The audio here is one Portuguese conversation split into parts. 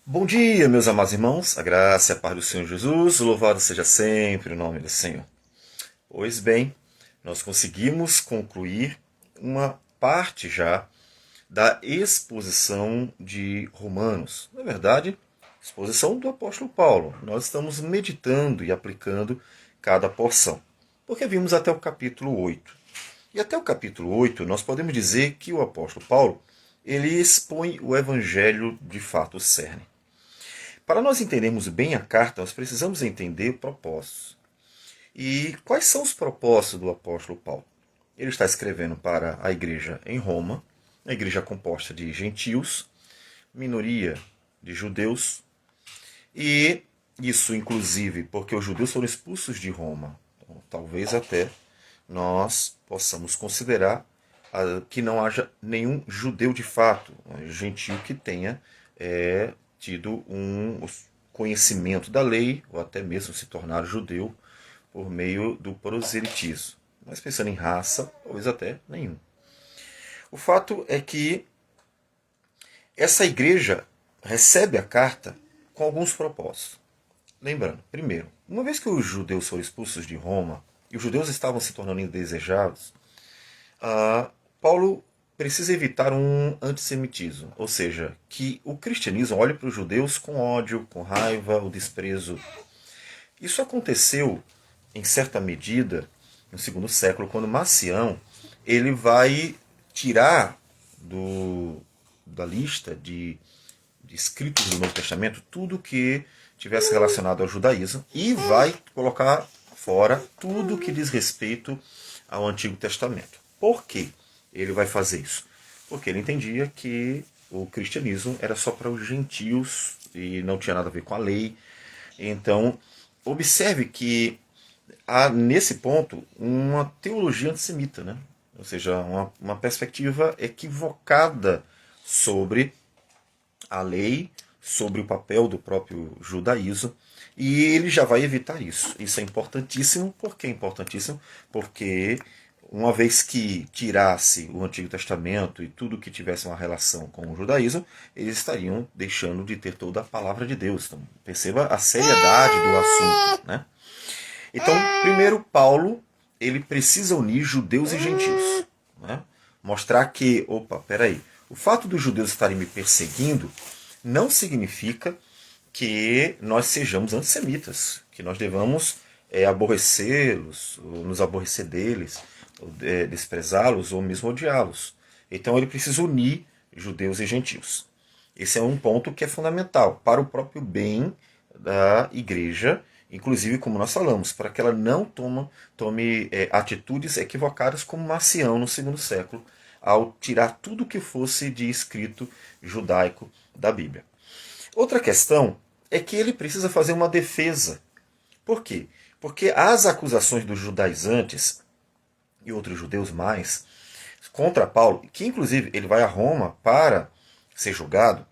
Bom dia, meus amados irmãos, a graça e a paz do Senhor Jesus, louvado seja sempre o nome do Senhor. Pois bem, nós conseguimos concluir uma parte já da exposição de Romanos. Na verdade, exposição do apóstolo Paulo. Nós estamos meditando e aplicando cada porção, porque vimos até o capítulo 8. E até o capítulo 8 nós podemos dizer que o apóstolo Paulo ele expõe o evangelho de fato, o cerne. Para nós entendermos bem a carta, nós precisamos entender o propósito. E quais são os propósitos do apóstolo Paulo? Ele está escrevendo para a igreja em Roma, a igreja composta de gentios, minoria de judeus, e isso inclusive porque os judeus foram expulsos de Roma. Então, talvez até nós possamos considerar que não haja nenhum judeu de fato, gentio que tenha tido um conhecimento da lei, ou até mesmo se tornar judeu por meio do proselitismo. Mas pensando em raça, talvez até nenhum. O fato é que essa igreja recebe a carta com alguns propósitos. Lembrando, primeiro, uma vez que os judeus foram expulsos de Roma, e os judeus estavam se tornando indesejados, Paulo precisa evitar um antissemitismo, ou seja, que o cristianismo olhe para os judeus com ódio, com raiva, o desprezo. Isso aconteceu, em certa medida, no segundo século, quando Marcião ele vai tirar da lista de escritos do Novo Testamento tudo que tivesse relacionado ao judaísmo e vai colocar fora tudo que diz respeito ao Antigo Testamento. Por quê? Ele vai fazer isso? Porque ele entendia que o cristianismo era só para os gentios e não tinha nada a ver com a lei. Então, observe que há nesse ponto uma teologia antissemita, né? Ou seja, uma perspectiva equivocada sobre a lei, sobre o papel do próprio judaísmo, e ele já vai evitar isso. Isso é importantíssimo. Por que é importantíssimo? Porque uma vez que tirasse o Antigo Testamento e tudo que tivesse uma relação com o judaísmo, eles estariam deixando de ter toda a palavra de Deus. Então, perceba a seriedade do assunto, né? Então, primeiro, Paulo ele precisa unir judeus e gentios, né? Mostrar que, opa, peraí, o fato dos judeus estarem me perseguindo não significa que nós sejamos antissemitas, que nós devamos aborrecê-los, ou nos aborrecer deles, ou desprezá-los, ou mesmo odiá-los. Então ele precisa unir judeus e gentios. Esse é um ponto que é fundamental para o próprio bem da igreja, inclusive, como nós falamos, para que ela não tome atitudes equivocadas como Marcião no segundo século, ao tirar tudo que fosse de escrito judaico da Bíblia. Outra questão é que ele precisa fazer uma defesa. Por quê? Porque as acusações dos judaizantes e outros judeus mais contra Paulo, que inclusive ele vai a Roma para ser julgado,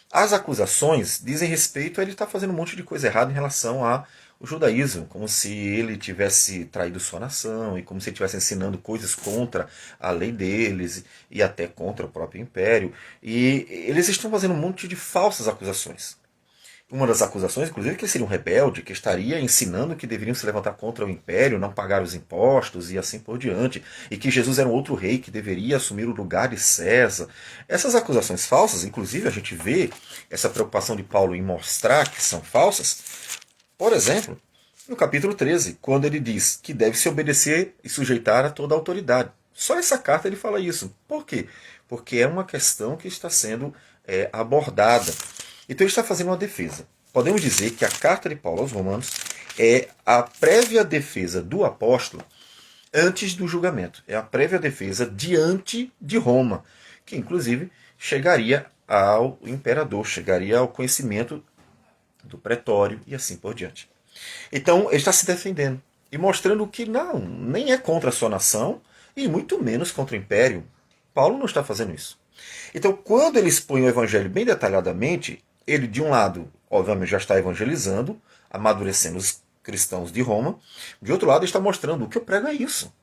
as acusações dizem respeito a ele estar fazendo um monte de coisa errada em relação ao judaísmo, como se ele tivesse traído sua nação e como se ele estivesse ensinando coisas contra a lei deles e até contra o próprio império. E eles estão fazendo um monte de falsas acusações. Uma das acusações, inclusive, é que ele seria um rebelde, que estaria ensinando que deveriam se levantar contra o império, não pagar os impostos e assim por diante, e que Jesus era um outro rei que deveria assumir o lugar de César. Essas acusações falsas, inclusive, a gente vê essa preocupação de Paulo em mostrar que são falsas. Por exemplo, no capítulo 13, quando ele diz que deve se obedecer e sujeitar a toda a autoridade. Só essa carta ele fala isso. Por quê? Porque é uma questão que está sendo abordada. Então ele está fazendo uma defesa. Podemos dizer que a carta de Paulo aos Romanos é a prévia defesa do apóstolo antes do julgamento. É a prévia defesa diante de Roma, que inclusive chegaria ao imperador, chegaria ao conhecimento do pretório e assim por diante. Então ele está se defendendo e mostrando que não, nem é contra a sua nação e muito menos contra o império. Paulo não está fazendo isso. Então, quando ele expõe o evangelho bem detalhadamente, ele, de um lado, obviamente, já está evangelizando, amadurecendo os cristãos de Roma. De outro lado, está mostrando o que eu prego é isso.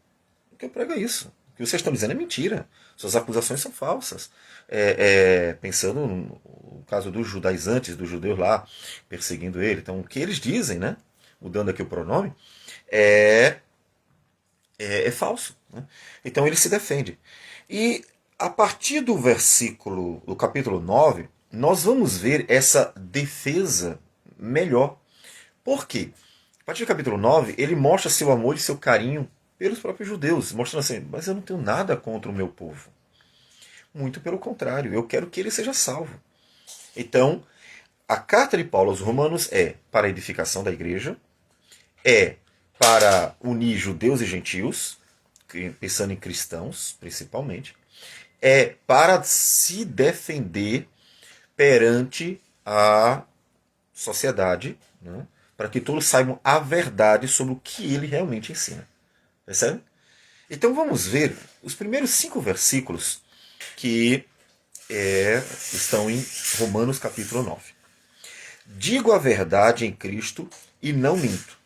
O que eu prego é isso. O que vocês estão dizendo é mentira. Suas acusações são falsas. Pensando no caso dos judaizantes, dos judeus lá, perseguindo ele. Então, o que eles dizem, né? Mudando aqui o pronome, é, é falso. Né? Então, ele se defende. E a partir do versículo, do capítulo 9, nós vamos ver essa defesa melhor. Por quê? A partir do capítulo 9, ele mostra seu amor e seu carinho pelos próprios judeus, mostrando assim, mas eu não tenho nada contra o meu povo. Muito pelo contrário, eu quero que ele seja salvo. Então, a carta de Paulo aos Romanos é para a edificação da igreja, é para unir judeus e gentios, pensando em cristãos principalmente, é para se defender perante a sociedade, né, para que todos saibam a verdade sobre o que ele realmente ensina. Percebe? Então vamos ver os primeiros 5 versículos que estão em Romanos capítulo 9. Digo a verdade em Cristo e não minto,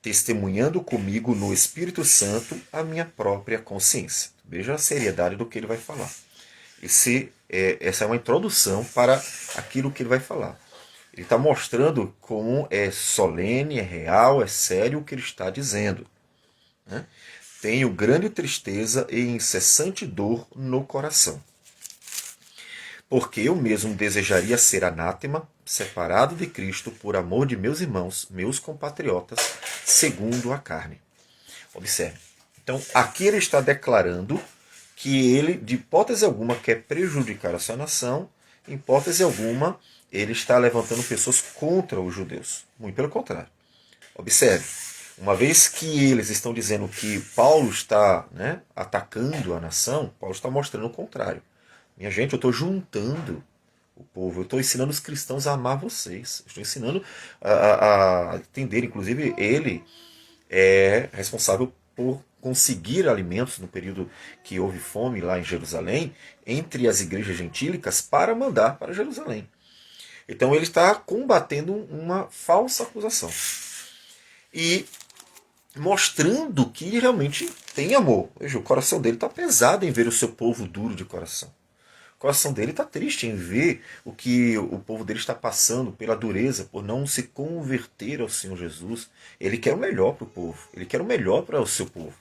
testemunhando comigo no Espírito Santo a minha própria consciência. Veja a seriedade do que ele vai falar. Essa é uma introdução para aquilo que ele vai falar. Ele está mostrando como é solene, é real, é sério o que ele está dizendo. Né? Tenho grande tristeza e incessante dor no coração. Porque eu mesmo desejaria ser anátema, separado de Cristo por amor de meus irmãos, meus compatriotas, segundo a carne. Observe. Então, aqui ele está declarando que ele, de hipótese alguma, quer prejudicar a sua nação, em hipótese alguma, ele está levantando pessoas contra os judeus. Muito pelo contrário. Observe. Uma vez que eles estão dizendo que Paulo está, né, atacando a nação, Paulo está mostrando o contrário. Minha gente, eu estou juntando o povo, eu estou ensinando os cristãos a amar vocês. Estou ensinando a entender, inclusive ele é responsável por conseguir alimentos no período que houve fome lá em Jerusalém, entre as igrejas gentílicas, para mandar para Jerusalém. Então ele está combatendo uma falsa acusação. E mostrando que realmente tem amor. Veja, o coração dele está pesado em ver o seu povo duro de coração. O coração dele está triste em ver o que o povo dele está passando pela dureza, por não se converter ao Senhor Jesus. Ele quer o melhor para o povo. Ele quer o melhor para o seu povo.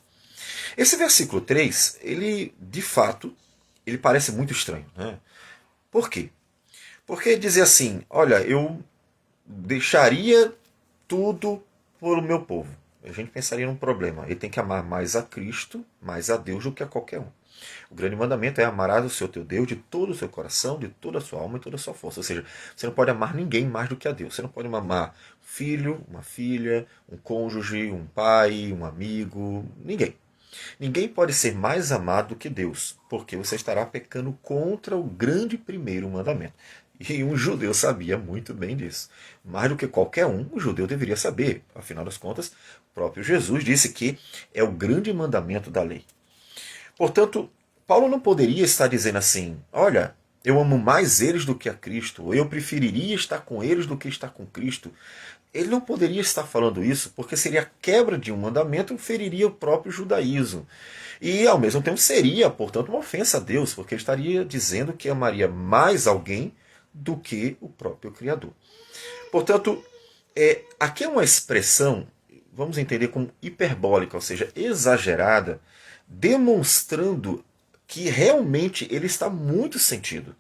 Esse versículo 3, ele, de fato, ele parece muito estranho. Né? Por quê? Porque dizer assim, olha, eu deixaria tudo por o meu povo. A gente pensaria num problema. Ele tem que amar mais a Cristo, mais a Deus do que a qualquer um. O grande mandamento é amarás o seu teu Deus de todo o seu coração, de toda a sua alma e toda a sua força. Ou seja, você não pode amar ninguém mais do que a Deus. Você não pode amar um filho, uma filha, um cônjuge, um pai, um amigo, ninguém. Ninguém pode ser mais amado do que Deus, porque você estará pecando contra o grande primeiro mandamento. E um judeu sabia muito bem disso. Mais do que qualquer um, o judeu deveria saber. Afinal das contas, o próprio Jesus disse que é o grande mandamento da lei. Portanto, Paulo não poderia estar dizendo assim, olha, eu amo mais eles do que a Cristo, ou eu preferiria estar com eles do que estar com Cristo. Ele não poderia estar falando isso, porque seria a quebra de um mandamento e feriria o próprio judaísmo. E, ao mesmo tempo, seria, portanto, uma ofensa a Deus, porque ele estaria dizendo que amaria mais alguém do que o próprio Criador. Portanto, aqui é uma expressão, vamos entender como hiperbólica, ou seja, exagerada, demonstrando que realmente ele está muito sentido.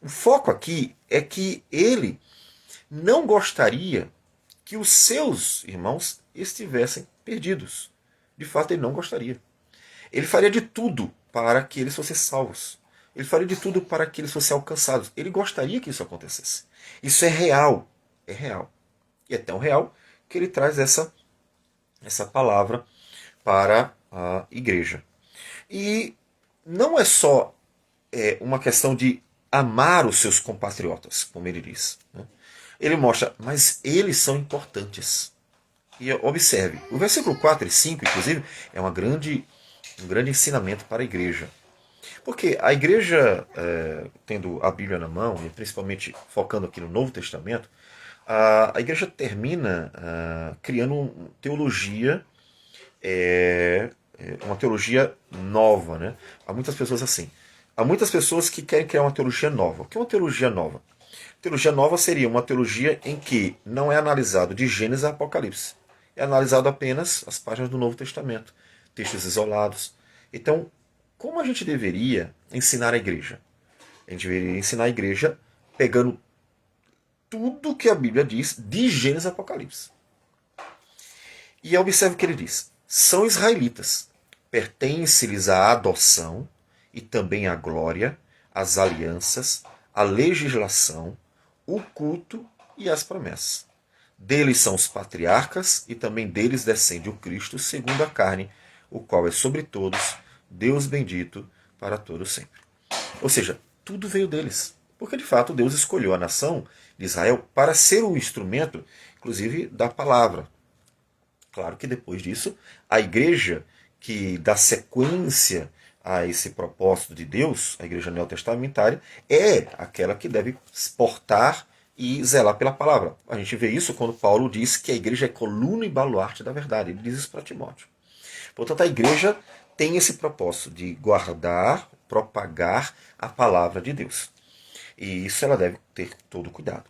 O foco aqui é que ele não gostaria que os seus irmãos estivessem perdidos. De fato, ele não gostaria. Ele faria de tudo para que eles fossem salvos. Ele faria de tudo para que eles fossem alcançados. Ele gostaria que isso acontecesse. Isso é real. É real. E é tão real que ele traz essa palavra para a igreja. E não é só uma questão de amar os seus compatriotas, como ele diz. Né? Ele mostra, mas eles são importantes. E observe, o versículo 4 e 5, inclusive, é um grande ensinamento para a igreja. Porque a igreja, tendo a Bíblia na mão, e principalmente focando aqui no Novo Testamento, a igreja termina criando teologia uma teologia nova, né? Há muitas pessoas assim. Há muitas pessoas que querem criar uma teologia nova. O que é uma teologia nova? Teologia nova seria uma teologia em que não é analisado de Gênesis a Apocalipse. É analisado apenas as páginas do Novo Testamento, textos isolados. Então, como a gente deveria ensinar a igreja? A gente deveria ensinar a igreja pegando tudo que a Bíblia diz de Gênesis a Apocalipse. E observe o que ele diz. São israelitas. Pertence-lhes a adoção e também a glória, as alianças, a legislação, o culto e as promessas. Deles são os patriarcas e também deles descende o Cristo segundo a carne, o qual é sobre todos, Deus bendito para todos sempre. Ou seja, tudo veio deles. Porque de fato Deus escolheu a nação de Israel para ser o instrumento, inclusive, da palavra. Claro que depois disso, a igreja que dá sequência a esse propósito de Deus, a igreja neotestamentária, é aquela que deve portar e zelar pela palavra. A gente vê isso quando Paulo diz que a igreja é coluna e baluarte da verdade. Ele diz isso para Timóteo. Portanto, a igreja tem esse propósito de guardar, propagar a palavra de Deus. E isso ela deve ter todo cuidado.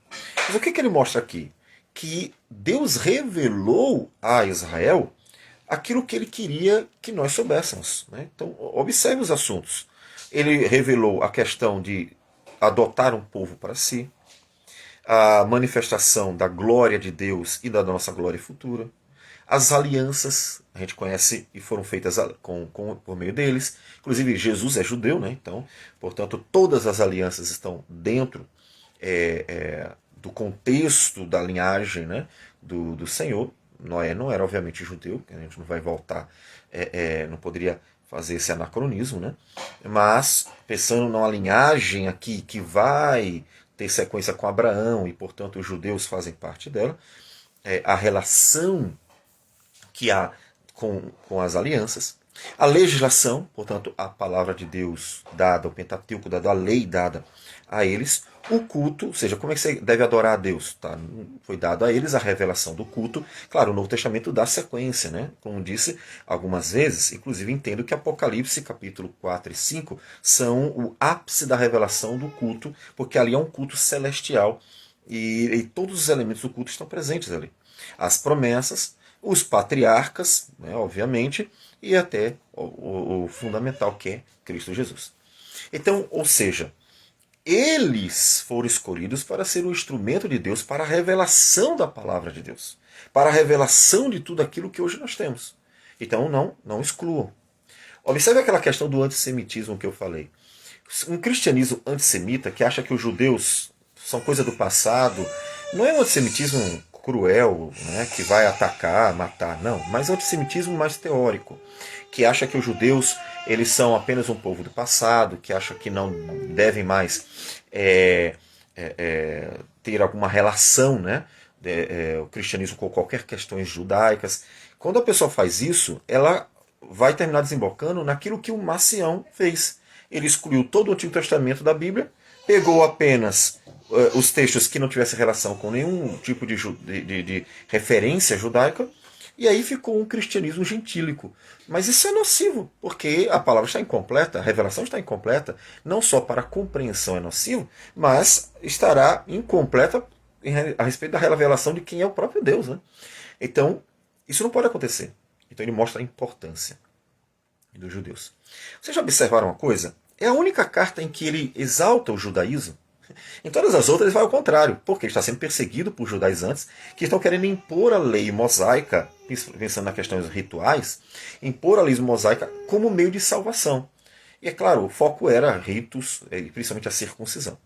Mas o que ele mostra aqui? Que Deus revelou a Israel aquilo que ele queria que nós soubéssemos. Né? Então, observe os assuntos. Ele revelou a questão de adotar um povo para si, a manifestação da glória de Deus e da nossa glória futura, as alianças, a gente conhece e foram feitas por meio deles. Inclusive, Jesus é judeu, né? Então, portanto, todas as alianças estão dentro do contexto da linhagem, né, do Senhor. Noé não era, obviamente, judeu, a gente não vai voltar, não poderia fazer esse anacronismo, né? Mas, pensando numa linhagem aqui que vai ter sequência com Abraão e, portanto, os judeus fazem parte dela, a relação que há com as alianças, a legislação, portanto, a palavra de Deus dada, o Pentateuco dado, a lei dada a eles, o culto, ou seja, como é que você deve adorar a Deus? Tá? Foi dado a eles a revelação do culto. Claro, o Novo Testamento dá sequência, né? Como disse algumas vezes, inclusive entendo que Apocalipse, capítulo 4 e 5, são o ápice da revelação do culto, porque ali é um culto celestial e todos os elementos do culto estão presentes ali. As promessas, os patriarcas, né, obviamente, e até o fundamental que é Cristo Jesus. Então, ou seja, eles foram escolhidos para ser o instrumento de Deus para a revelação da palavra de Deus, para a revelação de tudo aquilo que hoje nós temos. Então não excluam. Observe aquela questão do antissemitismo que eu falei. Um cristianismo antissemita que acha que os judeus são coisa do passado, não é um antissemitismo cruel, né, que vai atacar, matar, não, mas é um antissemitismo mais teórico, que acha que os judeus eles são apenas um povo do passado, que acha que não devem mais ter alguma relação, né, o cristianismo com qualquer questões judaicas. Quando a pessoa faz isso, ela vai terminar desembocando naquilo que o Marcião fez. Ele excluiu todo o Antigo Testamento da Bíblia, pegou apenas os textos que não tivessem relação com nenhum tipo de referência judaica, e aí ficou um cristianismo gentílico. Mas isso é nocivo, porque a palavra está incompleta, a revelação está incompleta, não só para a compreensão é nocivo, mas estará incompleta a respeito da revelação de quem é o próprio Deus. Né? Então, isso não pode acontecer. Então ele mostra a importância dos judeus. Vocês já observaram uma coisa? É a única carta em que ele exalta o judaísmo. Em todas as outras ele vai ao contrário, porque ele está sendo perseguido por judaizantes que estão querendo impor a lei mosaica, pensando nas questões rituais, impor a lei mosaica como meio de salvação. E é claro, o foco era ritos, principalmente a circuncisão.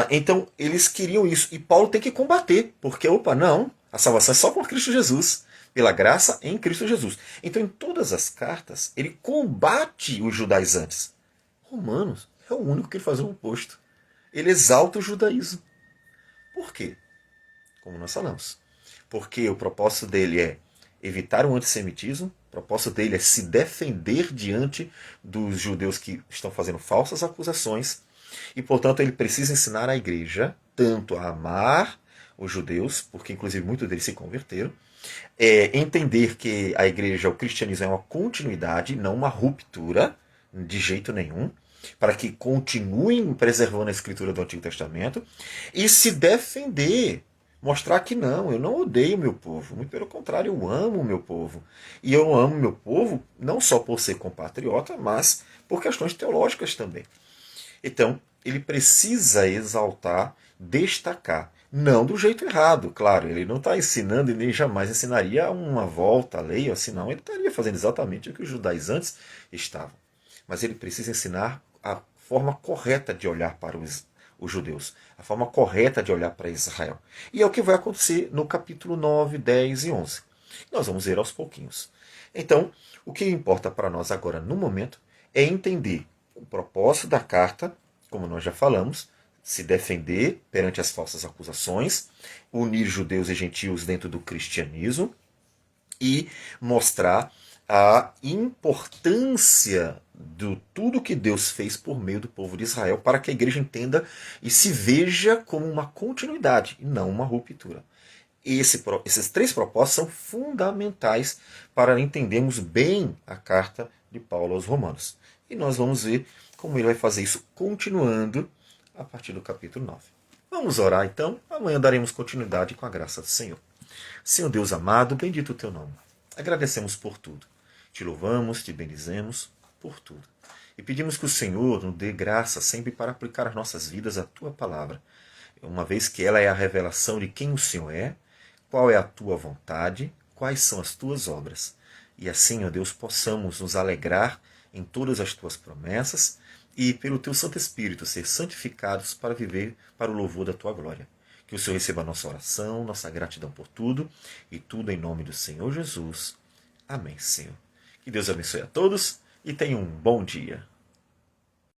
Então eles queriam isso, e Paulo tem que combater, porque, não, a salvação é só por Cristo Jesus, pela graça em Cristo Jesus. Então em todas as cartas ele combate os judaizantes. Romanos é o único que ele faz o oposto. Ele exalta o judaísmo. Por quê? Como nós falamos. Porque o propósito dele é evitar o antissemitismo, o propósito dele é se defender diante dos judeus que estão fazendo falsas acusações, e, portanto, ele precisa ensinar a igreja tanto a amar os judeus, porque, inclusive, muitos deles se converteram, Entender que a igreja, o cristianismo é uma continuidade, não uma ruptura, de jeito nenhum, para que continuem preservando a escritura do Antigo Testamento, e se defender, mostrar que não, eu não odeio o meu povo, muito pelo contrário, eu amo o meu povo. E eu amo o meu povo não só por ser compatriota, mas por questões teológicas também. Então, ele precisa exaltar, destacar. Não do jeito errado, claro. Ele não está ensinando e nem jamais ensinaria uma volta à lei, ou assim, não. Ele estaria fazendo exatamente o que os judaizantes estavam. Mas ele precisa ensinar a forma correta de olhar para os judeus, a forma correta de olhar para Israel. E é o que vai acontecer no capítulo 9, 10 e 11. Nós vamos ver aos pouquinhos. Então, o que importa para nós agora, no momento, é entender o propósito da carta, como nós já falamos, se defender perante as falsas acusações, unir judeus e gentios dentro do cristianismo e mostrar a importância de tudo que Deus fez por meio do povo de Israel para que a igreja entenda e se veja como uma continuidade e não uma ruptura. Esses três propósitos são fundamentais para entendermos bem a carta de Paulo aos Romanos. E nós vamos ver como ele vai fazer isso continuando a partir do capítulo 9. Vamos orar então, amanhã daremos continuidade com a graça do Senhor. Senhor Deus amado, bendito o teu nome. Agradecemos por tudo. Te louvamos, te bendizemos por tudo. E pedimos que o Senhor nos dê graça sempre para aplicar as nossas vidas à tua palavra, uma vez que ela é a revelação de quem o Senhor é, qual é a tua vontade, quais são as tuas obras. E assim, ó Deus, possamos nos alegrar em todas as tuas promessas e, pelo teu Santo Espírito, ser santificados para viver para o louvor da tua glória. Que o Senhor receba a nossa oração, nossa gratidão por tudo, e tudo em nome do Senhor Jesus. Amém, Senhor. Que Deus abençoe a todos e tenham um bom dia.